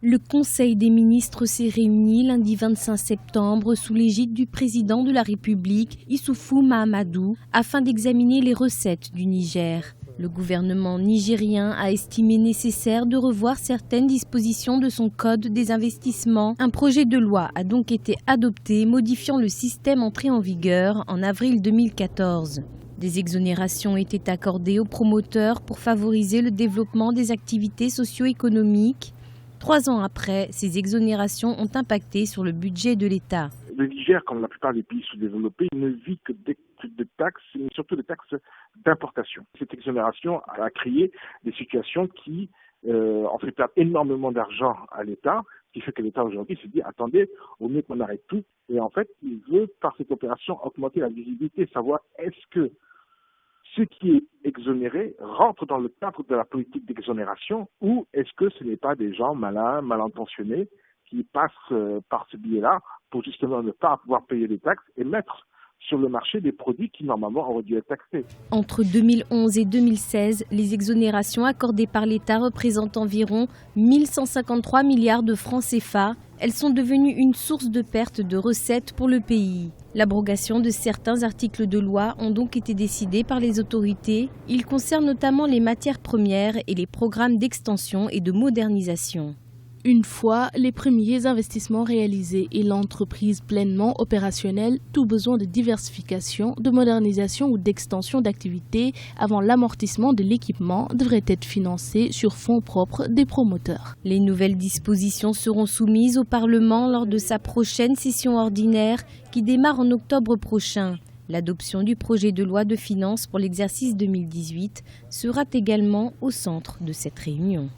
Le Conseil des ministres s'est réuni lundi 25 septembre sous l'égide du président de la République, Issoufou Mahamadou, afin d'examiner les recettes du Niger. Le gouvernement nigérien a estimé nécessaire de revoir certaines dispositions de son code des investissements. Un projet de loi a donc été adopté, modifiant le système entré en vigueur en avril 2014. Des exonérations étaient accordées aux promoteurs pour favoriser le développement des activités socio-économiques. 3 ans après, ces exonérations ont impacté sur le budget de l'État. Le Niger, comme la plupart des pays sous-développés, ne vit que de taxes, mais surtout des taxes d'importation. Cette exonération a créé des situations qui ont fait perdre énormément d'argent à l'État, ce qui fait que l'État aujourd'hui se dit, attendez, au mieux qu'on arrête tout. Et en fait, il veut, par cette opération, augmenter la visibilité, savoir est-ce que ce qui est exonéré rentre dans le cadre de la politique d'exonération ou est-ce que ce n'est pas des gens malins, mal intentionnés qui passent par ce biais-là pour justement ne pas pouvoir payer les taxes et mettre sur le marché des produits qui normalement auraient dû être taxés. Entre 2011 et 2016, les exonérations accordées par l'État représentent environ 1153 milliards de francs CFA. Elles sont devenues une source de perte de recettes pour le pays. L'abrogation de certains articles de loi ont donc été décidés par les autorités. Ils concernent notamment les matières premières et les programmes d'extension et de modernisation. Une fois les premiers investissements réalisés et l'entreprise pleinement opérationnelle, tout besoin de diversification, de modernisation ou d'extension d'activité avant l'amortissement de l'équipement devrait être financé sur fonds propres des promoteurs. Les nouvelles dispositions seront soumises au Parlement lors de sa prochaine session ordinaire qui démarre en octobre prochain. L'adoption du projet de loi de finances pour l'exercice 2018 sera également au centre de cette réunion.